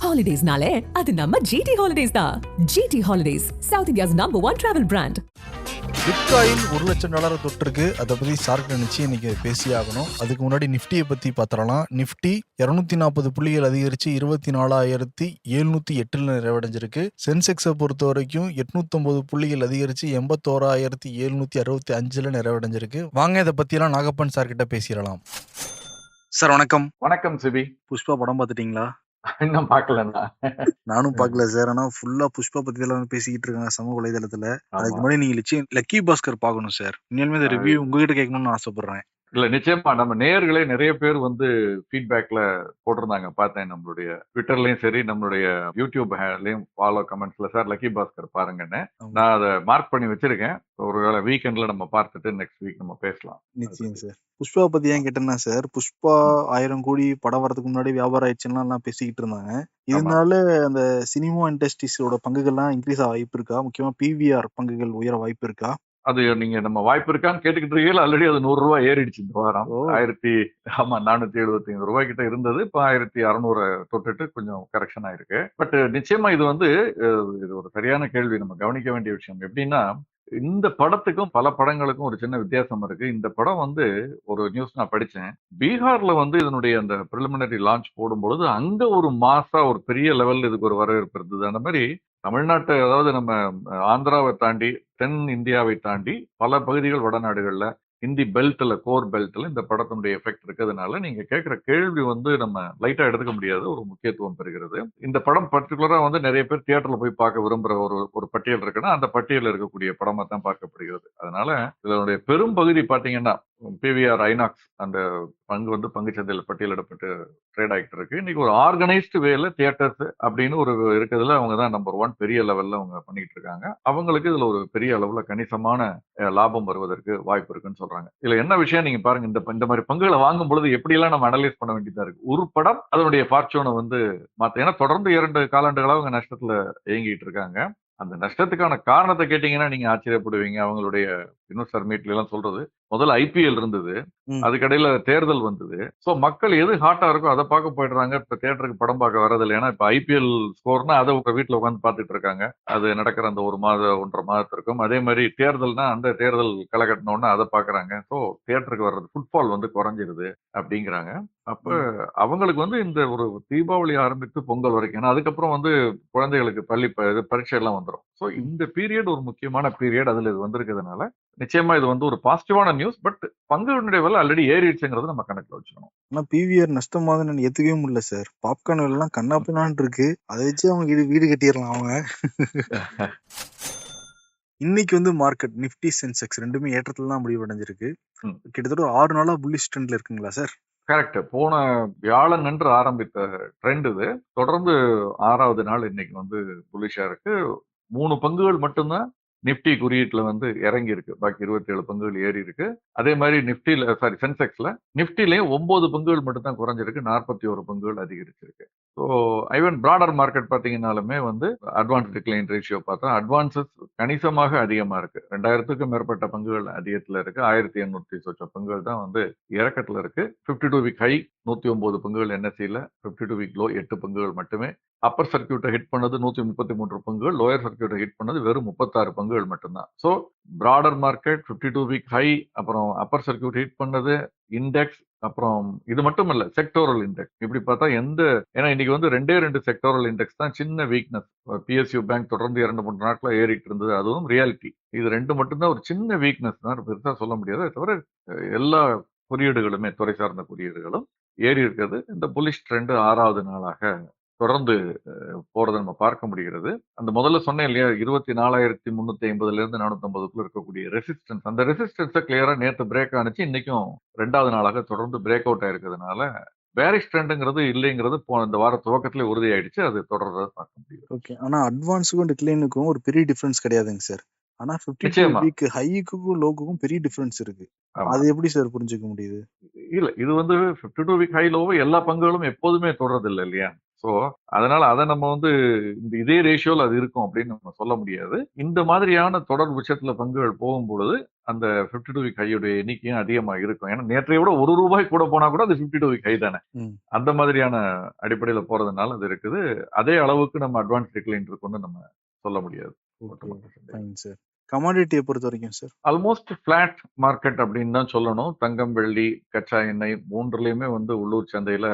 ஹாலிடேஸ்னாலே அது நம்ம ஜிடி ஹாலிடேஸ் தான். GT holidays, south India's #1 travel brand. Bitcoin $1,00,000 தொட்டிருக்கு. அதை பற்றி ஷார்க் நினைச்சு இன்னைக்கு பேசி ஆகணும். அதுக்கு முன்னாடி நிஃப்டியை பற்றி பார்த்துடலாம். நிஃப்டி 240 புள்ளிகள் அதிகரித்து 24,708 நிறைவடைஞ்சிருக்கு. சென்செக்ஸை பொறுத்த வரைக்கும் 809 புள்ளிகள் அதிகரித்து 81,765 நிறைவடைஞ்சிருக்கு. வாங்க இதை பற்றியெல்லாம் நாகப்பன் சார் கிட்ட பேசிடலாம். சார் வணக்கம். வணக்கம் சிபி. புஷ்பா படம் பார்த்துட்டீங்களா? இன்னும் பார்க்கலண்ணா. நானும் பார்க்கல சார். ஆனா ஃபுல்லா புஷ்பா பத்தி எல்லாம் பேசிக்கிட்டு இருக்காங்க சமூக வலைதளத்துல. அதுக்கு ஆமா. முன்னாடி நீங்க லக்கி பாஸ்கர் பார்க்கணும் சார். உண்மையாலுமே இந்த ரிவ்யூ உங்ககிட்ட கேட்கணும்னு ஆசைப்படுறேன். இல்ல நிச்சயமா நம்ம நேயர்களே நிறைய பேர் ஃபீட்பேக்ல போட்டிருந்தாங்க. பார்த்தேன் நம்மளுடைய ட்விட்டர்லயும் சரி, நம்மளுடைய யூடியூப்லயும் ஃபாலோ கமெண்ட்ஸ்ல சார் லக்கி பாஸ்கர் பாருங்கன்னு. நான் அதை மார்க் பண்ணி வச்சிருக்கேன். ஒருவேளை வீக்கெண்ட்ல நம்ம பார்த்துட்டு நெக்ஸ்ட் வீக் நம்ம பேசலாம். நிச்சயம் சார். புஷ்பா பத்தி ஏன் கேட்டேன்னா சார், புஷ்பா 1000 கோடி படம் வரதுக்கு முன்னாடி வியாபாரம் ஆயிடுச்சுன்னா எல்லாம் பேசிக்கிட்டு இருந்தாங்க. இதனால அந்த சினிமா இண்டஸ்ட்ரீஸோட பங்குகள்லாம் இன்க்ரீஸ் ஆக வாய்ப்பு இருக்கா? முக்கியமா பிவிஆர் பங்குகள் உயர வாய்ப்பு இருக்கா? அது நீங்க நம்ம வாய்ப்பு இருக்கான்னு கேட்டுக்கிட்டு இருக்கீங்க. ஆல்ரெடி அது ₹100 ஏறிடுச்சு இந்த வாரம். 475 ரூபாய் கிட்ட இருந்தது. இப்ப 1600 தொட்டுட்டு கொஞ்சம் கரெக்ஷன் ஆயிருக்கு. பட் நிச்சயமா இது இது ஒரு சரியான கேள்வி. நம்ம கவனிக்க வேண்டிய விஷயம் எப்படின்னா, இந்த படத்துக்கும் பல படங்களுக்கும் ஒரு சின்ன வித்தியாசம் இருக்கு. இந்த படம் ஒரு நியூஸ் நான் படிச்சேன். பீகார்ல இதனுடைய அந்த பிரிலிமினரி லான்ச் போடும்பொழுது அங்க ஒரு மாசா ஒரு பெரிய லெவல்ல இதுக்கு ஒரு வரவேற்பு இருந்தது. அந்த மாதிரி தமிழ்நாட்டை, அதாவது நம்ம ஆந்திராவை தாண்டி தென் இந்தியாவை தாண்டி பல பகுதிகள் வடநாடுகள்ல ஹிந்தி பெல்ட்ல, கோர் பெல்ட்ல இந்த படத்தினுடைய எஃபெக்ட் இருக்கிறதுனால நீங்க கேட்கிற கேள்வி நம்ம லைட்டா எடுத்துக்க முடியாது, ஒரு முக்கியத்துவம் பெறுகிறது. இந்த படம் பர்டிகுலரா நிறைய பேர் தியேட்டர்ல போய் பார்க்க விரும்புற ஒரு பட்டியல் இருக்குன்னா அந்த பட்டியலில் இருக்கக்கூடிய படமா தான் பார்க்கப்படுகிறது. அதனால இதனுடைய பெரும் பகுதி பாத்தீங்கன்னா பிவிஆர் ஐநாக்ஸ் அந்த பங்கு பங்கு சந்தையில் பட்டியலிடப்பட்டு ட்ரேட் ஆகிட்டு இருக்கு. இன்னைக்கு ஒரு ஆர்கனைஸ்டு வேல தியேட்டர்ஸ் அப்படின்னு ஒரு இருக்கிறதுல அவங்க தான் நம்பர் 1 பெரிய லெவல்ல அவங்க பண்ணிட்டு இருக்காங்க. அவங்களுக்கு இதுல ஒரு பெரிய அளவுல கணிசமான லாபம் வருவதற்கு வாய்ப்பு இருக்குன்னு சொல்றாங்க. இதுல என்ன விஷயம் நீங்க பாருங்க, இந்த மாதிரி பங்குகளை வாங்கும் பொழுது எப்படி எல்லாம் நம்ம அனலைஸ் பண்ண வேண்டியதா இருக்கு. ஒரு படம் அதனுடைய ஃபார்ச்சூனை மாத்த, ஏன்னா தொடர்ந்து 2 காலாண்டுகளா அவங்க நஷ்டத்துல இயங்கிட்டு இருக்காங்க. அந்த நஷ்டத்துக்கான காரணத்தை கேட்டீங்கன்னா நீங்க ஆச்சரியப்படுவீங்க. அவங்களுடைய இன்வெஸ்டர் மீட்ல எல்லாம் சொல்றது, முதல்ல ஐபிஎல் இருந்தது, அதுக்கடையில தேர்தல் வந்தது. சோ மக்கள் எது ஹாட்டா இருக்கோ அதை பார்க்க போயிடுறாங்க. இப்ப தியேட்டருக்கு படம் பார்க்க வரதில்லை. ஏன்னா இப்ப ஐபிஎல் ஸ்கோர்னா அதை உங்க வீட்டுல உட்காந்து பார்த்துட்டு இருக்காங்க. அது நடக்கிற அந்த 1.5 மாதத்திற்கும். அதே மாதிரி தேர்தல்னா அந்த தேர்தல் களை கட்டினோன்னா அதை பாக்குறாங்க. சோ தியேட்டருக்கு வர்றது ஃபுட்பால் குறைஞ்சிருது அப்படிங்கிறாங்க. அப்ப அவங்களுக்கு இந்த ஒரு தீபாவளி ஆரம்பித்து பொங்கல் வரைக்கும், ஏன்னா அதுக்கப்புறம் குழந்தைகளுக்கு பள்ளி பரீட்சை எல்லாம் வந்துடும். சோ இந்த பீரியட் ஒரு முக்கியமான பீரியட். அதுல இது வந்திருக்கிறதுனால நிச்சயமா இது ஒரு பாசிட்டிவான நியூஸ். பட் பங்குடைய விலை ஆல்ரெடி ஏறிடுச்சுங்கிறது நம்ம கணக்குல வச்சுக்கணும். ஆனா பிவிஆர் நஷ்டமாகுதுன்னு ஏத்துக்கவே முடியல சார். பாப்கார்ன் விலை எல்லாம் கண்ணாப்பினான்னு இருக்கு. அதை வச்சு அவங்க வீடு கட்டிடலாம் அவங்க. இன்னைக்கு மார்க்கெட் நிஃப்டி சென்செக்ஸ் ரெண்டுமே ஏற்றத்துல தான் முடிவடைஞ்சிருக்கு. கிட்டத்தட்ட ஒரு 6 நாளா புல்லிஷ் ட்ரெண்ட்ல இருக்குங்களா சார்? கரெக்ட். போன வியாழன் அன்று ஆரம்பித்த ட்ரெண்ட் இது தொடர்ந்து 6வது நாள் இன்னைக்கு புல்லிஷா இருக்கு. 3 பங்குகள் மட்டும்தான் நிப்டி குறியீட்டுல இறங்கி இருக்கு. பாக்கி 27 பங்குகள் ஏறி இருக்கு. அதே மாதிரி சென்செக்ஸ்ல நிப்டிலையும் 9 பங்குகள் மட்டும் தான் குறைஞ்சிருக்கு. 41 பங்குகள் அதிகரிச்சிருக்கு. ஸோ ஈவன் பிராடர் மார்க்கெட் பாத்தீங்கன்னாலுமே அட்வான்ஸ் டிக்ளைன் ரேஷியோ பார்த்தா அட்வான்சஸ் கணிசமாக அதிகமா இருக்கு. 2000க்கும் மேற்பட்ட பங்குகள் அதிகத்துல இருக்கு. 1800 சொச்ச பங்குகள் தான் இறக்கத்துல இருக்கு. 52 வீக் ஹை 109 பங்குகள் என்எஸ்சியில, 52 வீக் லோ 8 பங்குகள் மட்டுமே. அப்பர் சர்க்கியூட்டை ஹிட் பண்ணது 133 பங்குகள், லோயர் சர்க்கியூட்டை ஹிட் பண்ணது வெறும் 36 பங்குகள் மட்டும்தான். So broader market 52 week high, அப்புறம் அப்பர் சர்க்கியூட் ஹிட் பண்ணது, இண்டெக்ஸ், அப்புறம் இது மட்டும் இல்ல செக்டோரல் இண்டெக்ஸ். இப்படி பார்த்தா ஏன்னா இன்னைக்கு 2 செக்டோரல் இண்டெக்ஸ் தான் சின்ன வீக்னஸ். பிஎஸ்யூ பேங்க் தொடர்ந்து 2-3 நாட்களா ஏறிட்டு இருந்தது, அதுவும் ரியாலிட்டி. இது 2 மட்டும்தான் ஒரு சின்ன வீக்னஸ் தான், பெருசா சொல்ல முடியாது. அதை தவிர எல்லா குறியீடுகளுமே, துறை சார்ந்த குறியீடுகளும் ஏறி இருக்கிறது. இந்த புல்லிஷ் ட்ரெண்ட் 6வது நாளாக தொடர்ந்து போறதை நம்ம பார்க்க முடிகிறது. அந்த முதல்ல சொன்னேன் இல்லையா, 24,350ல இருந்து 450க்குள்ள இருக்கக்கூடிய ரெசிஸ்டன்ஸ், அந்த ரெசிஸ்டன்ஸை கிளியரா நேற்று பிரேக் ஆனிச்சு. இன்னைக்கும் 2வது நாளாக தொடர்ந்து பிரேக் அவுட் ஆயிருக்கிறதுனால பேரிஷ் ட்ரெண்டுங்கிறது இல்லைங்கிறது இந்த வார துவக்கத்திலே உறுதியாயிடுச்சு. அது தொடர்றதை பார்க்க முடியும். ஓகே. ஆனா அட்வான்ஸுக்கும் டிக்ளைனுக்கும் ஒரு பெரிய டிஃபரன்ஸ் கிடையாதுங்க சார். ஆனா 52 வீக் ஹைக்கும் லோவுக்கும் பெரிய டிஃபரன்ஸ் இருக்கு. அது எப்படி சார் புரிஞ்சுக்க முடியுது? இல்ல, இது 52 வீக் ஹை லோவை எல்லா பங்குகளும் எப்போதுமே தொடர்றது இல்லை இல்லையா? ஸோ அதனால அதை நம்ம வந்து இதே ரேஷியோல அது இருக்கும் அப்படின்னு நம்ம சொல்ல முடியாது. இந்த மாதிரியான தொடர் உச்சத்துல பங்குகள் போகும்பொழுது அந்த 52 வீக் ஹையுடைய எண்ணிக்கையும் அதிகமா இருக்கும். ஏன்னா நேற்றைய விட ரூ. 1 கூட போனா கூட அது 52 வீக் ஹை தானே. அந்த மாதிரியான அடிப்படையில போறதுனால அது இருக்குது. அதே அளவுக்கு நம்ம அட்வான்ஸ் டிக்ளைன் இருக்குன்னு நம்ம சொல்ல முடியாது. கமாடிட்டியை பொறுத்த வரைக்கும் சார் ஆல்மோஸ்ட் பிளாட் மார்க்கெட் அப்படின்னு தான் சொல்லணும். தங்கம், வெள்ளி, கச்சா எண்ணெய் மூன்றுலயுமே வந்து உள்ளூர் சந்தையில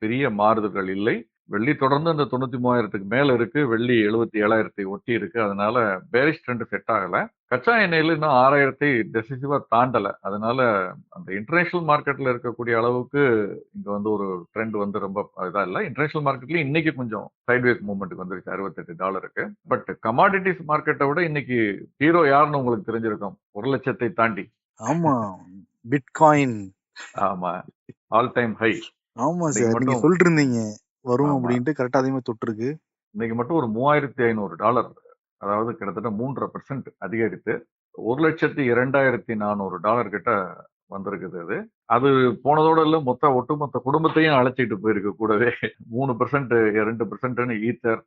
பெரிய மாறுதல்கள் இல்லை. வெள்ளி தொடர்ந்து அந்த 93,000க்கு மேல இருக்கு. வெள்ளி 77,000 ஒட்டி இருக்கு. அதனால பேரிஷ் ட்ரெண்ட் செட் ஆகல. கச்சா எண்ணெயில இன்னும் 6,000 டெசிசிவா தாண்டல. அதனால அந்த இன்டர்நேஷனல் மார்க்கெட்ல இருக்கக்கூடிய அளவுக்கு இங்க வந்து ஒரு ட்ரெண்ட் வந்து ரொம்ப இதா இல்ல. இன்டர்நேஷனல் மார்க்கெட்லயும் இன்னைக்கு கொஞ்சம் சைட்வேஸ் மூவ்மெண்ட் வந்துருச்சு $68. பட் கமாடிட்டிஸ் மார்க்கெட்டை விட இன்னைக்கு ஹீரோ யாருன்னு உங்களுக்கு தெரிஞ்சிருக்கும். 1,00,000 தாண்டி. ஆமா, பிட்காயின். ஆமா, ஆல் டைம் ஹை. ஆமா சார், நீங்க சொல்லிட்டு இருந்தீங்க வரும் அப்படின்ட்டு. கரெக்டா அதே மாதிரி தொட்டிருக்கு. இன்னைக்கு மட்டும் ஒரு $3,500, அதாவது கிட்டத்தட்ட 3.5% அதிகரித்து $1,02,400 கிட்ட வந்திருக்குது. அது போனதோட இல்ல, ஒட்டுமொத்த குடும்பத்தையும் அழைச்சிட்டு போயிருக்கு கூடவே. 3%, 2%ன்னு ஈத்தர்,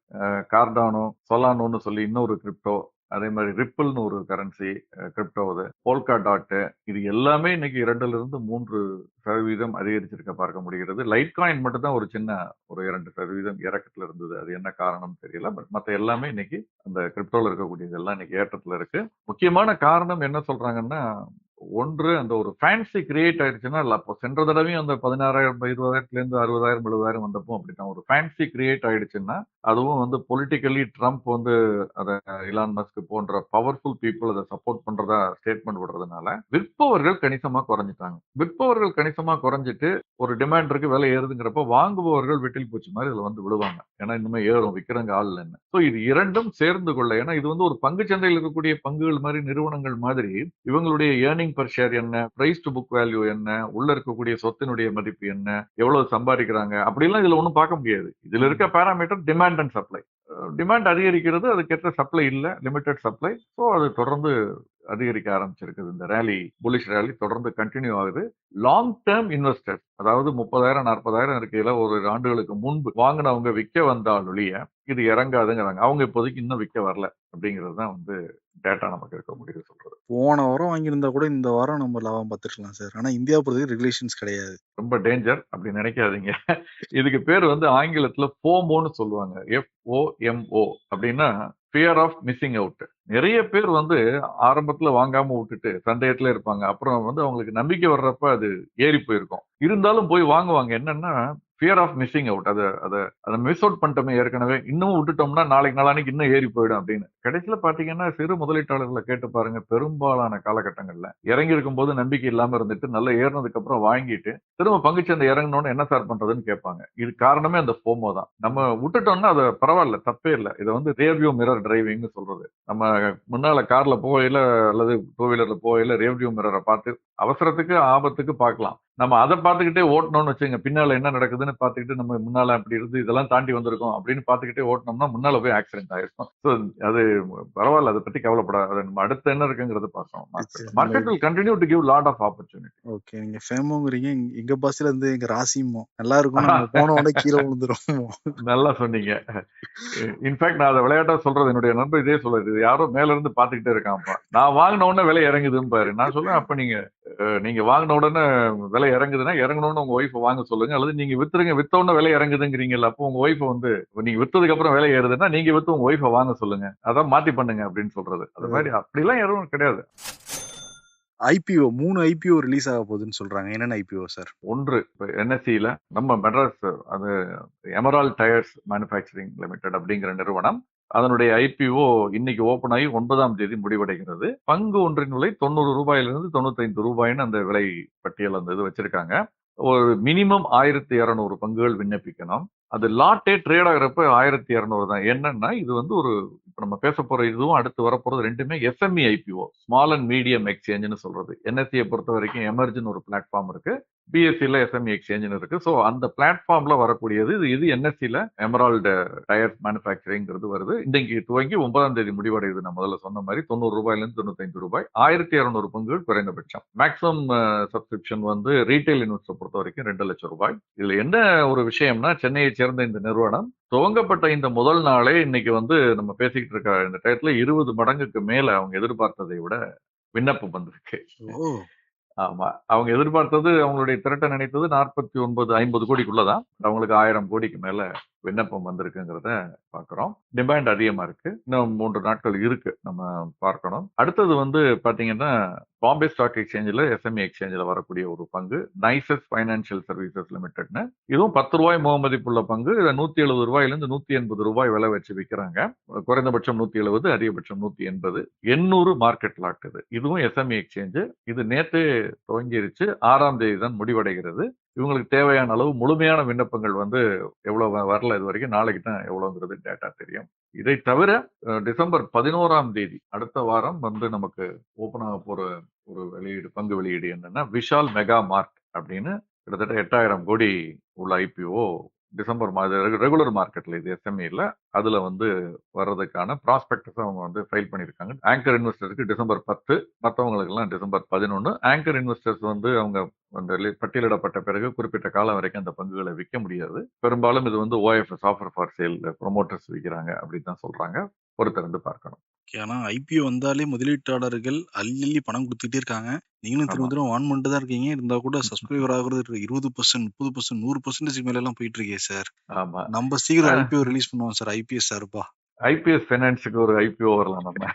கார்டானோ, சொலானோன்னு சொல்லி இன்னொரு கிரிப்டோ, அதே மாதிரி ரிப்பிள்னு ஒரு கரன்சி கிரிப்டோ, போல்கா டாட், இது எல்லாமே இன்னைக்கு 2% 3% அதிகரிச்சிருக்க பார்க்க முடிகிறது. லைட் காயின் மட்டும் தான் ஒரு சின்ன ஒரு 2% இறக்கத்துல இருந்தது. அது என்ன காரணம் தெரியல. பட் மத்த எல்லாமே இன்னைக்கு அந்த கிரிப்டோல இருக்கக்கூடியது எல்லாம் இன்னைக்கு ஏற்றத்துல இருக்கு. முக்கியமான காரணம் என்ன சொல்றாங்கன்னா, ஒன்று அந்த ஒரு ஃபேன்சி கிரியேட் ஆயிடுச்சுன்னா, அப்போ சென்ற தடவையும் அந்த 16,000 20,000 இருந்து 60,000 70,000 வந்தப்போ அப்படித்தான் ஒரு ஃபேன்சி கிரியேட் ஆயிடுச்சுன்னா, அதுவும் வந்து பொலிட்டிக்கலி ட்ரம்ப் வந்து அதை இலான் மஸ்க் போன்ற பவர்ஃபுல் பீப்புள் அதை சப்போர்ட் பண்றதா ஸ்டேட்மெண்ட் விடுறதுனால விற்பவர்கள் கணிசமா குறைஞ்சிட்டாங்க. விற்பவர்கள் கணிசமா குறைஞ்சிட்டு ஒரு டிமாண்ட் இருக்கு, விலை ஏறுதுங்கிறப்ப வாங்குபவர்கள் வெட்டில் பூச்சி மாதிரி இதுல வந்து விடுவாங்க. ஏன்னா இன்னுமே ஏறும், விற்கிறங்க ஆள் இல்லைன்னு. ஸோ இது இரண்டும் சேர்ந்து கொள்ள, ஏன்னா இது வந்து ஒரு பங்கு சந்தையில் இருக்கக்கூடிய பங்குகள் மாதிரி, நிறுவனங்கள் மாதிரி, இவங்களுடைய ஏர்னிங் பர் ஷேர் என்ன, பிரைஸ் டு புக் வேல்யூ என்ன, உள்ள இருக்கக்கூடிய சொத்தினுடைய மதிப்பு என்ன, எவ்வளவு சம்பாதிக்கிறாங்க, அப்படிலாம் இதுல ஒன்றும் பார்க்க முடியாது. இதுல இருக்க parameter demand and supply. Demand அதிகரிக்கிறது, அதுக்கேற்ற சப்ளை இல்ல, லிமிடெட் சப்ளை. ஸோ அது தொடர்ந்து அதிகரிக்க ஆரம்பிச்சிருக்குது. இந்த ரேலி, புலிஷ் ரேலி தொடர்ந்து கண்டினியூ ஆகுது. லாங் டேர்ம் இன்வெஸ்டர், அதாவது 30,000 40,000 இருக்கையில ஒரு ஆண்டுகளுக்கு முன்பு வாங்கினவங்க விற்க வந்தால் ஒழிய இது இறங்காதுங்கிறாங்க. அவங்க இப்போதைக்கு இன்னும் விற்க வரல அப்படிங்கிறது தான் வந்து டேட்டா நமக்கு இருக்க முடியுது சொல்றது. போன வாரம் வாங்கியிருந்தா கூட இந்த வாரம் நம்ம லாபம் பார்த்துக்கலாம் சார். ஆனா இந்தியா பொறுத்தவரைக்கும் ரெகுலேஷன்ஸ் கிடையாது. ரொம்ப டேஞ்சர், அப்படி நினைக்காதீங்க. இதுக்கு பேர் வந்து ஆங்கிலத்துல FOMOன்னு சொல்லுவாங்க. FOMO அப்படின்னா ஃபியர் ஆஃப் மிஸ்ஸிங் அவுட். நிறைய பேர் வந்து ஆரம்பத்துல வாங்காம விட்டுட்டு சந்தேகத்துல இருப்பாங்க. அப்புறம் வந்து அவங்களுக்கு நம்பிக்கை வர்றப்ப அது ஏறி போயிருக்கும். இருந்தாலும் போய் வாங்குவாங்க. என்னன்னா ஃபியர் ஆஃப் மிஸ்ஸிங் அவுட். அதை மிஸ் அவுட் பண்ணிட்டோமே ஏற்கனவே, இன்னும் விட்டுட்டோம்னா நாளைக்கு நாளானிக்கு இன்னும் ஏறி போயிடும் அப்படின்னு. கடைசியில பாத்தீங்கன்னா சிறு முதலீட்டாளர்களை கேட்டு பாருங்க, பெரும்பாலான காலகட்டங்கள்ல இறங்கி இருக்கும் போது நம்பிக்கை இல்லாம இருந்துட்டு நல்லா ஏறினதுக்கு அப்புறம் வாங்கிட்டு திரும்ப பங்குச்சந்தை இறங்கணும்னு என்ன சார் பண்றதுன்னு கேட்பாங்க. இது காரணமே அந்த FOMO தான். நம்ம விட்டுட்டோம்னா அது பரவாயில்ல, தப்பே இல்லை. இதை வந்து ரியர்வியூ மிரர் டிரைவிங்னு சொல்றது. நம்ம முன்னால கார்ல போகையில அல்லது டூ வீலர்ல போகையில ரியர்வியூ மிரரை பார்த்து அவசரத்துக்கு ஆபத்துக்கு பார்க்கலாம். நம்ம அதை பார்த்துக்கிட்டே ஓட்டணும்னு வச்சுங்க, பின்னால என்ன நடக்குதுன்னு பார்த்துக்கிட்டு நம்ம முன்னால அப்படி இருந்து இதெல்லாம் தாண்டி வந்திருக்கோம் அப்படின்னு பார்த்துக்கிட்டே ஓட்டணும்னா முன்னால போய் ஆக்சிடென்ட் ஆயிருக்கும். ஸோ அது பரவாயில்ல, அதை பத்தி கவலைப்படாது. நம்ம அடுத்து என்ன இருக்குங்கிறது பார்க்கணும். Market will continue to give lot of opportunity. Okay, நீங்க ஃபேமோங்கிறீங்க, எங்க பாஸ்ல இருந்து எங்க ராசிமோ நல்லா இருக்கும், நம்ம போன உடனே கீழே விழுந்துரும். நல்லா சொன்னீங்க. இன்ஃபேக்ட் நான் அதை விளையாட்டா சொல்றது, என்னுடைய நண்பர் இதே சொல்றது, யாரோ மேல இருந்து பாத்துக்கிட்டே இருக்கான்ப்பா, நான் வாங்கின உடனே விலை இறங்குதுன்னு பாரு. நான் சொல்லுவேன், அப்ப நீங்க வாங்கின உடனே விலை இறங்குதுன்னா இறங்கணும்னு உங்க ஒய்ஃபை வாங்க சொல்லுங்க, அல்லது நீங்க வித்துருங்க, வித்த உடனே விலை இறங்குதுங்கிறீங்கல்ல, அப்போ உங்க ஒய்ஃபை வந்து நீங்க வித்ததுக்கு அப்புறம் விலை ஏறுதுன்னா நீங்க வித்து உங்க ஒய்ஃபை வாங்க சொல்லுங்க, அதான் மாத்தி பண்ணுங்க அப்படின்னு சொல்றது. அது மாதிரி அப்படிலாம் எதுவும் கிடையாது. ஐபிஓ 3 ஐபிஓ ரிலீஸ் ஆக போகுதுன்னு சொல்றாங்க. என்னென்ன ஐபிஓ சார்? ஒன்று NSE-ல நம்ம மெட்ராஸ், அது எமரால்ட் டயர்ஸ் மேனுஃபேக்சரிங் லிமிடெட் அப்படிங்கிற நிறுவனம், அதனுடைய ஐபிஓ இன்னைக்கு ஓபன் ஆகி 9ஆம் தேதி முடிவடைகிறது. பங்கு ஒன்றின் விலை $90 $95 அந்த விலை பட்டியல் அந்த இது வச்சிருக்காங்க. ஒரு மினிமம் 1200 பங்குகள் விண்ணப்பிக்கணும். அது லாட்டே ட்ரேட் ஆகிறப்ப 1200 தான். என்னன்னா இது வந்து ஒரு, இப்ப நம்ம பேச போற இதுவும் அடுத்து வரப்போறது ரெண்டுமே SME IPO, small and medium எக்ஸ்சேஞ்சுன்னு சொல்றது. NSE பொறுத்த வரைக்கும் எமர்ஜ்னு ஒரு பிளாட்ஃபார்ம் இருக்கு, BSE-ல SME எக்ஸ்சேஞ்சுன்னு இருக்கு. ஸோ அந்த பிளாட்ஃபார்ம்ல வரக்கூடியது இது NSE-ல எமரால்டு டயர்ஸ் மேனுஃபேக்சரிங்கிறது வருது. இன்னைக்கு துவங்கி 9ஆம் தேதி முடிவடையுது. நான் முதல்ல சொன்ன மாதிரி $90 $95, 1200 பங்குகள் குறைந்தபட்சம். மேக்ஸிமம் சப்ஸ்கிரிப்ஷன் வந்து ரீட்டைல் இன்வெஸ்டர் பொறுத்த வரைக்கும் $2 லட்சம். இதுல என்ன ஒரு விஷயம்னா, சென்னையை சேர்ந்த இந்த நிறுவனம் துவங்கப்பட்ட இந்த முதல் நாளே இன்னைக்கு வந்து நம்ம பேசிக்கிட்டு இருக்க இந்த டயத்துல 20 மடங்குக்கு மேல அவங்க எதிர்பார்த்ததை விட விண்ணப்பம் வந்திருக்கு. ஓ ஆமா. அவங்க எதிர்பார்த்தது, அவங்களுடைய திரட்ட நினைத்தது 49, 50 கோடிக்குள்ளதான். அவங்களுக்கு 1000 கோடிக்கு மேல விண்ணப்பம் வந்திருக்குங்கிறத பார்க்கிறோம். டிமாண்ட் அதிகமா இருக்கு. இன்னும் 3 நாட்கள் இருக்கு. நம்ம பார்க்கணும். அடுத்தது வந்து பாத்தீங்கன்னா, பாம்பே ஸ்டாக் எக்ஸ்சேஞ்சில் எஸ்எம்இ எக்ஸ்சேஞ்சில் வரக்கூடிய ஒரு பங்கு நைசஸ் ஃபைனான்சியல் சர்வீசஸ் லிமிடெட்னு. இதுவும் 10 ரூபாய் முகமதிப்புள்ள பங்கு. இதை 170 ரூபாயிலிருந்து 180 ரூபாய் விலை வச்சு விற்கிறாங்க. குறைந்தபட்சம் 170, அதிகபட்சம் 180. 800 மார்க்கெட் லாட் இது. இதுவும் எஸ்எம்இ எக்ஸ்சேஞ்சு. இது நேற்று துவங்கிருச்சு. 6ஆம் தேதி தான் முடிவடைகிறது. இவங்களுக்கு தேவையான அளவு முழுமையான விண்ணப்பங்கள் வந்து எவ்வளவு வரல இது வரைக்கும். நாளைக்கு தான் எவ்வளவுங்கிறது டேட்டா தெரியும். இதை தவிர டிசம்பர் 11ஆம் தேதி அடுத்த வாரம் வந்து நமக்கு ஓபன் ஆக போற ஒரு வெளியீடு, பங்கு வெளியீடு என்னன்னா விஷால் மெகா மார்ட் அப்படின்னு கிட்டத்தட்ட 8000 கோடி உள்ள ஐபிஓ டிசம்பர் மாதம் ரெகுலர் மார்க்கெட்ல, இது எஸ்எம்இல அதுல வந்து வர்றதுக்கான ப்ராஸ்பெக்டஸ் அவங்க வந்து ஃபைல் பண்ணியிருக்காங்க. ஆங்கர் இன்வெஸ்டருக்கு டிசம்பர் 10, மற்றவங்களுக்கு எல்லாம் டிசம்பர் 11. ஆங்கர் இன்வெஸ்டர்ஸ் வந்து அவங்க அந்த பட்டியலிடப்பட்ட பிறகு குறிப்பிட்ட காலம் வரைக்கும் அந்த பங்குகளை விற்க முடியாது. பெரும்பாலும் இது வந்து OFS, offer for sale, promoters விற்கிறாங்க அப்படின்னு தான் சொல்றாங்க. பொறுத்திருந்து பார்க்கணும். ஆனா ஐபிஓ வந்தாலே முதலீட்டாளர்கள் அள்ளி பணம் கொடுத்துட்டே இருக்காங்க. நீங்களும் திரும்ப ஆமா. திரும்ப வான் பண்ணிட்டு தான் இருக்கீங்க. இருந்தா கூட சப்ஸ்கிரைபர் ஆகுறது 20%, 30%, 100% மேல எல்லாம் போயிட்டு இருக்கே சார். ஆமா. நம்ம சீக்கிரம் ஐபிஓ ரிலீஸ் பண்ணுவோம் சார். ஐபிஎஸ் சார்பா. ஐபிஎஸ் ஃபைனான்ஸுக்கு ஒரு ஐபிஓ வரலாம் நம்ம.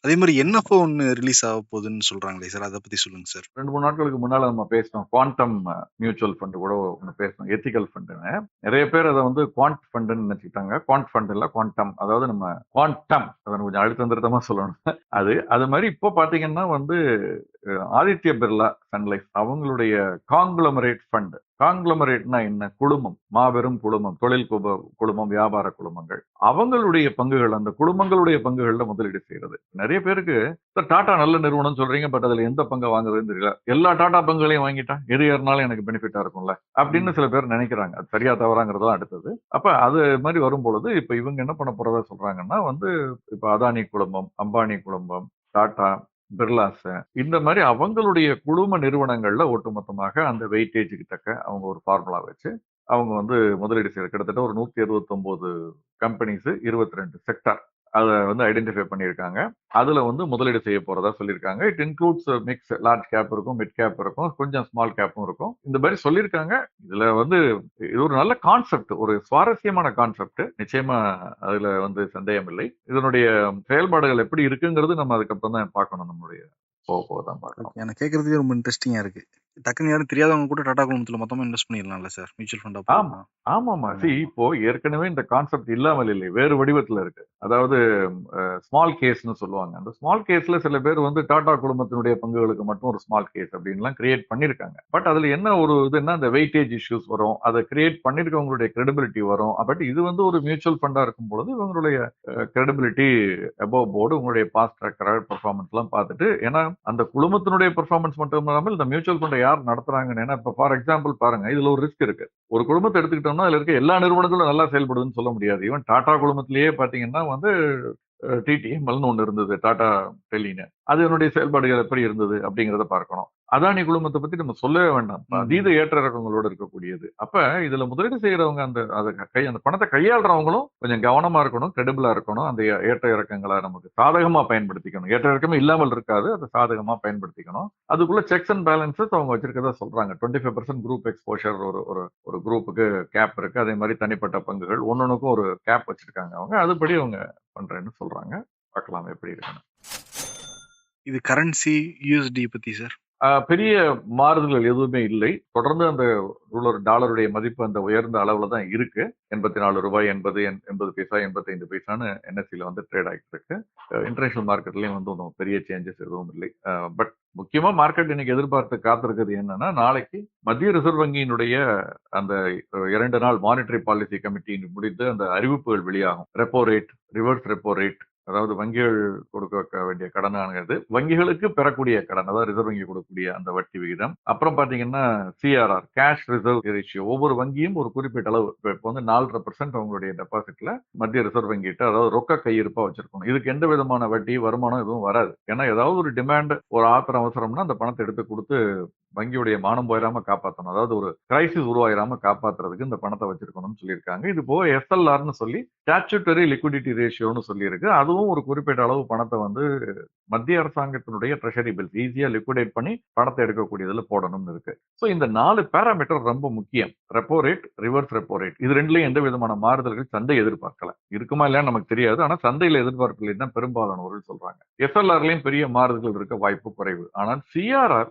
அதே மாதிரி என்எஃப்ஓ ஒன்னு ரிலீஸ் ஆக போகுதுன்னு சொல்றாங்களே சார், அதை பத்தி சொல்லுங்க சார். 2-3 நாட்களுக்கு முன்னால நம்ம பேசினோம். குவாண்டம் மியூச்சுவல் ஃபண்ட் கூட ஒன்று பேசணும், எத்திக்கல் ஃபண்டுன்னு. நிறைய பேர் அதை வந்து குவாண்ட் ஃபண்டுன்னு நினைச்சுக்கிட்டாங்க. குவாண்ட் ஃபண்ட் இல்ல, குவாண்டம். அதாவது நம்ம குவாண்டம், அதை கொஞ்சம் அழுத்தம் திருத்தமா சொல்லணும். அது மாதிரி இப்போ பாத்தீங்கன்னா வந்து ஆதித்ய பிர்லா சன் லைஃப் அவங்களுடைய காங்க்ளமரேட் ஃபண்ட். காங்க்ளமரேட்னா என்ன? குழுமம், மாபெரும் குழுமம், தொழில் குழுமம், வியாபார குழுமங்கள், அவங்களுடைய பங்குகள், அந்த குழுமங்களுடைய பங்குகள்ல முதலீடு செய்யறது. நிறைய பேருக்கு டாடா நல்ல நிறுவனம் சொல்றீங்க, பட் அதுல எந்த பங்கை வாங்குறதுன்னு தெரியல. எல்லா டாடா பங்குகளையும் வாங்கிட்டா எது ஏறினாலும் எனக்கு பெனிஃபிட்டா இருக்கும்ல அப்படின்னு சில பேர் நினைக்கிறாங்க. அது சரியா தவறாங்கிறதும் அடுத்தது. அப்ப அது மாதிரி வரும்பொழுது இப்ப இவங்க என்ன பண்ண போறதா சொல்றாங்கன்னா வந்து, இப்ப அதானி குழுமம், அம்பானி குழுமம், டாடா, பிர்லாஸ், இந்த மாதிரி அவங்களுடைய குழும நிறுவனங்கள்ல ஒட்டுமொத்தமாக அந்த வெயிட்டேஜுக்கு தக்க அவங்க ஒரு ஃபார்முலா வச்சு அவங்க வந்து முதலீடு செய்யற கிட்டத்தட்ட ஒரு 169 கம்பெனிஸ், 22 செக்டார் அதை வந்து ஐடென்டிஃபை பண்ணியிருக்காங்க. அதுல வந்து முதலீடு செய்ய போறதா சொல்லியிருக்காங்க. It includes mix, large cap இருக்கும், மிட் கேப் இருக்கும், கொஞ்சம் ஸ்மால் கேப்பும் இருக்கும். இந்த மாதிரி சொல்லியிருக்காங்க. இதுல வந்து இது ஒரு நல்ல கான்செப்ட், ஒரு சுவாரஸ்யமான கான்செப்ட். நிச்சயமா அதுல வந்து சந்தேகம் இல்லை. இதனுடைய செயல்பாடுகள் எப்படி இருக்குங்கிறது நம்ம அதுக்கப்புறம் தான் பார்க்கணும். நம்மளுடைய போதான் பார்க்கணும். எனக்கு கேட்கறதுக்கே ரொம்ப இன்ட்ரெஸ்டிங்கா இருக்கு. டக்குன்னு யாரும் தெரியாதவங்க கூட டாடா குழுமத்துல மொத்தமா இன்வெஸ்ட் பண்ணிடலாம்ல சார், மியூச்சுவல் ஃபண்டா? ஆமா, ஆமாமா. இப்போ ஏற்கனவே இந்த கான்செப்ட் இல்லாமல் இல்லை, வேறு வடிவத்துல இருக்கு. அதாவது ஸ்மால் கேஸ்னு சொல்லுவாங்க. அந்த ஸ்மால் கேஸ்ல சில பேர் வந்து டாடா குழுமத்தினுடைய பங்குகளுக்கு மட்டும் ஒரு ஸ்மால் கேஸ் அப்படின்லாம் கிரியேட் பண்ணிருக்காங்க. பட் அதுல என்ன ஒரு இதுன்னா, அந்த வெயிட்டேஜ் இஷ்யூஸ் வரும், அதை கிரியேட் பண்ணிருக்கவங்களுடைய கிரெடிபிலிட்டி வரும். பட் இது வந்து ஒரு மியூச்சுவல் ஃபண்டா இருக்கும் பொழுது இவங்களுடைய கிரெடிபிலிட்டி அபவ் போர்டு, உங்களுடைய பாஸ்ட் ட்ராக் ரெக்கார்ட், பெர்ஃபார்மன்ஸ் எல்லாம் பார்த்துட்டு, ஏன்னா அந்த குழுமத்தினுடைய பெர்ஃபார்மன்ஸ் மட்டும் இல்லாமல் இந்த மியூச்சுவல் ஃபண்டை யார் நடத்துறாங்கன்னு, ஏன்னா இப்ப ஃபார் எக்ஸாம்பிள் பாருங்க, இதுல ஒரு ரிஸ்க் இருக்கு. ஒரு குழுமத்தை எடுத்துக்கிட்டோம்னா அதுல இருக்க எல்லா நிறுவனங்களும் நல்லா செயல்படுதுன்னு சொல்ல முடியாது. ஈவன் டாடா குழுமத்திலேயே பாத்தீங்கன்னா வந்து டிடிஎம்எல்னு ஒண்ணு இருந்தது, டாடா டெலின்னு. அதனுடைய செயல்பாடுகள் எப்படி இருந்தது அப்படிங்கிறத பார்க்கணும். அதானி குழுமத்தை பத்தி நம்ம சொல்லவே வேண்டாம். அதீத ஏற்ற இறக்கங்களோடு இருக்கக்கூடியது. அப்ப இதுல முதலீடு செய்யறவங்க அந்த பணத்தை கையாளுறவங்களும் கொஞ்சம் கவனமா இருக்கணும், கிரெடிபிளா இருக்கணும். அந்த ஏற்ற இறக்கங்களை நமக்கு சாதகமா பயன்படுத்திக்கணும். ஏற்ற இறக்கமே இல்லாமல் இருக்காது, அதை சாதகமா பயன்படுத்திக்கணும். அதுக்குள்ள செக்ஸ் அண்ட் பேலன்சஸ் அவங்க வச்சிருக்கதா சொல்றாங்க. 25% குரூப் எக்ஸ்போஷர் ஒரு குரூப்புக்கு கேப் இருக்கு. அதே மாதிரி தனிப்பட்ட பங்குகள் ஒன்னொன்னுக்கும் ஒரு கேப் வச்சிருக்காங்க. அவங்க அதுபடி அவங்க பண்றேன்னு சொல்றாங்க. பார்க்கலாம் எப்படி இருக்குன்னு. இது கரன்சி யூஎஸ்டி பத்தி சார்? பெரிய மாறுதல்கள் எதுவுமே இல்லை. தொடர்ந்து அந்த டாலருடைய மதிப்பு அந்த உயர்ந்த அளவுல தான் இருக்கு. 84 ரூபாய் 80 பைசா 85 பைசான்னு என்எஸ்சில வந்து ட்ரேட் ஆகிட்டு இருக்கு. இன்டர்நேஷனல் மார்க்கெட்லயும் வந்து ஒன்றும் பெரிய சேஞ்சஸ் எதுவும் இல்லை. பட் முக்கியமா மார்க்கெட் இன்னைக்கு எதிர்பார்த்து காத்திருக்கிறது என்னன்னா, நாளைக்கு மத்திய ரிசர்வ் வங்கியினுடைய அந்த 2 நாள் மானிட்டரி பாலிசி கமிட்டி முடித்து அந்த அறிவிப்புகள் வெளியாகும். Repo rate, reverse repo rate, அதாவது வங்கிகள் கொடுக்க வேண்டிய கடனானது வங்கிகளுக்கு பெறக்கூடிய கடன், அதாவது ரிசர்வ் வங்கி கொடுக்கக்கூடிய அந்த வட்டி விகிதம். அப்புறம் பாத்தீங்கன்னா சிஆர்ஆர், கேஷ் ரிசர்வ் ரேஷியோ. ஒவ்வொரு வங்கியும் ஒரு குறிப்பிட்ட அளவு, இப்போ வந்து 4.5% அவங்களுடைய டெபாசிட்ல மத்திய ரிசர்வ் வங்கிட்ட, அதாவது ரொக்க கையிருப்பா வச்சிருக்கணும். இதுக்கு எந்த விதமான வட்டி வருமானம் எதுவும் வராது. ஏன்னா ஏதாவது ஒரு டிமாண்ட், ஒரு ஆத்திரம் அவசரம்னா அந்த பணத்தை எடுத்து கொடுத்து வங்கியுடைய மானம் போயிடாம காப்பாற்றணும், அதாவது ஒரு கிரைசிஸ் உருவாயிராம காப்பாத்துறதுக்கு இந்த பணத்தை வச்சிருக்கணும்னு சொல்லியிருக்காங்க. இது போக எஸ்எல்ஆர்னு சொல்லி ஸ்டாச்சுட்டரி லிக்விடிட்டி ரேஷியோன்னு சொல்லியிருக்கு. அதுவும் ஒரு குறிப்பிட்ட அளவு பணத்தை வந்து மத்திய அரசாங்கத்தினுடைய ட்ரெஷரி பில்ஸ் ஈஸியா லிக்விடேட் பண்ணி பணத்தை எடுக்கக்கூடியதுல போடணும்னு இருக்கு. ஸோ இந்த 4 பேராமீட்டர் ரொம்ப முக்கியம். Repo rate, reverse repo rate, இது ரெண்டுலயும் எந்த விதமான மாறுதல்கள் சந்தை எதிர்பார்க்கல. இருக்குமா இல்லையா நமக்கு தெரியாது, ஆனா சந்தையில எதிர்பார்க்கல தான் பெரும்பாலானவர்கள் சொல்றாங்க. எஸ்எல்ஆர்லயும் பெரிய மாறுதல்கள் இருக்க வாய்ப்பு குறைவு. ஆனால் சிஆர்ஆர்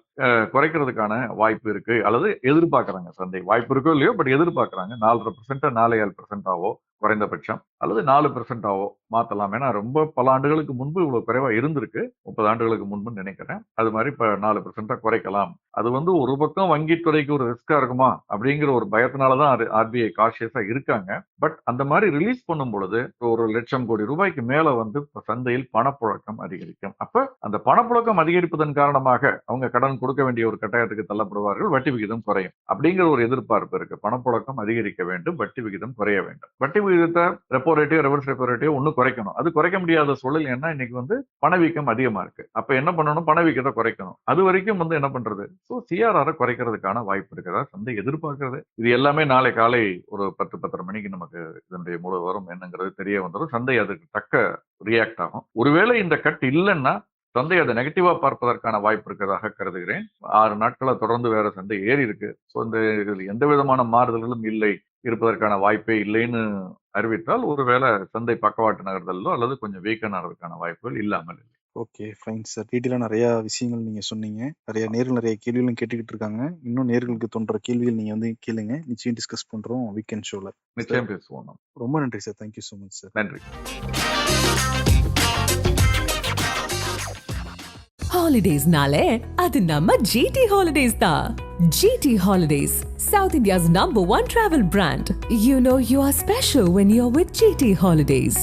குறைக்கிறதுக்கான வாய்ப்பு இருக்கு, அல்லது எதிர்பார்க்கறாங்க சந்தை. வாய்ப்பு இருக்கோ இல்லையோ, பட் எதிர்பார்க்கறாங்க 4.5% 4.7% குறைந்தபட்சம், அல்லது 4% மாத்தலாம். ஏன்னா ரொம்ப பல ஆண்டுகளுக்கு முன்பு இவ்வளவு குறைவா இருந்திருக்கு, 30 ஆண்டுகளுக்கு முன்பு நினைக்கிறேன். அது மாதிரி இப்ப 4% குறைக்கலாம். அது வந்து ஒரு பக்கம் வங்கித்துறைக்கு ஒரு ரிஸ்கா இருக்குமா அப்படிங்கிற ஒரு பயத்தினாலதான் ஆர்பிஐ காஷியஸா இருக்காங்க. பட் அந்த மாதிரி ரிலீஸ் பண்ணும் பொழுது 1,00,000 கோடி ரூபாய்க்கு மேல வந்து சந்தையில் பணப்புழக்கம் அதிகரிக்கும். அப்ப அந்த பணப்புழக்கம் அதிகரிப்பதன் காரணமாக அவங்க கடன் கொடுக்க வேண்டிய ஒரு கட்டாயத்துக்கு தள்ளப்படுவார்கள், வட்டி விகிதம் குறையும் அப்படிங்கிற ஒரு எதிர்பார்ப்பு இருக்கு. பணப்புழக்கம் அதிகரிக்க வேண்டும், வட்டி விகிதம் குறைய வேண்டும். வட்டி விகிதத்தை ரெப்போ ரேட்டையோ ரிவர்ஸ் ரெப்போ ரேட்டையோ ஒண்ணு குறைக்கணும். அது குறைக்க முடியாத சூழல். ஏன்னா இன்னைக்கு வந்து பணவீக்கம் அதிகமா இருக்கு. அப்ப என்ன பண்ணணும்? பணவீக்கத்தை குறைக்கணும். அது வரைக்கும் வந்து என்ன பண்றது? ஸோ சிஆர்ஆரை குறைக்கிறதுக்கான வாய்ப்பு இருக்கிறதா சந்தை எதிர்பார்க்கிறது. இது எல்லாமே நாளை காலை ஒரு 10-10:30 மணிக்கு நமக்கு இதனுடைய முழு வரும் என்னங்கிறது தெரிய வந்துடும். சந்தை அதுக்கு தக்க ரியாக்ட் ஆகும். ஒருவேளை இந்த கட் இல்லைன்னா சந்தை அதை நெகட்டிவா பார்ப்பதற்கான வாய்ப்பு இருக்கிறதாக கருதுகிறேன். 6 நாட்களா தொடர்ந்து வேற சந்தை ஏறி இருக்கு. ஸோ இந்த இதில் எந்த விதமான மாறுதல்களும் இல்லை, இருப்பதற்கான வாய்ப்பே இல்லைன்னு அறிவித்தால் ஒருவேளை சந்தை பக்கவாட்டு நகர்தலோ அல்லது கொஞ்சம் வீக்கன் ஆகிறதுக்கான வாய்ப்புகள் இல்லாமல் இல்லை. Okay, fine sir. டீட்டெயிலாக நிறைய விஷயங்கள் நீங்க சொன்னீங்க. நிறைய கேள்விகளும் கேட்டுக்கிட்டு இருக்காங்க. இன்னும் நேர்களுக்கு தோன்ற கேள்விகள் நீங்க வந்து கேளுங்க, நிச்சயம் டிஸ்கஸ் பண்றோம் வீக்கெண்ட் ஷோல. நிச்சயம் பேசுவோம். ரொம்ப நன்றி sir. Thank you so much sir. நன்றி. Holidays-nale, அது நம்ம GT Holidays தான். GT Holidays, South India's #1 travel brand. You know you are special when you're with GT Holidays.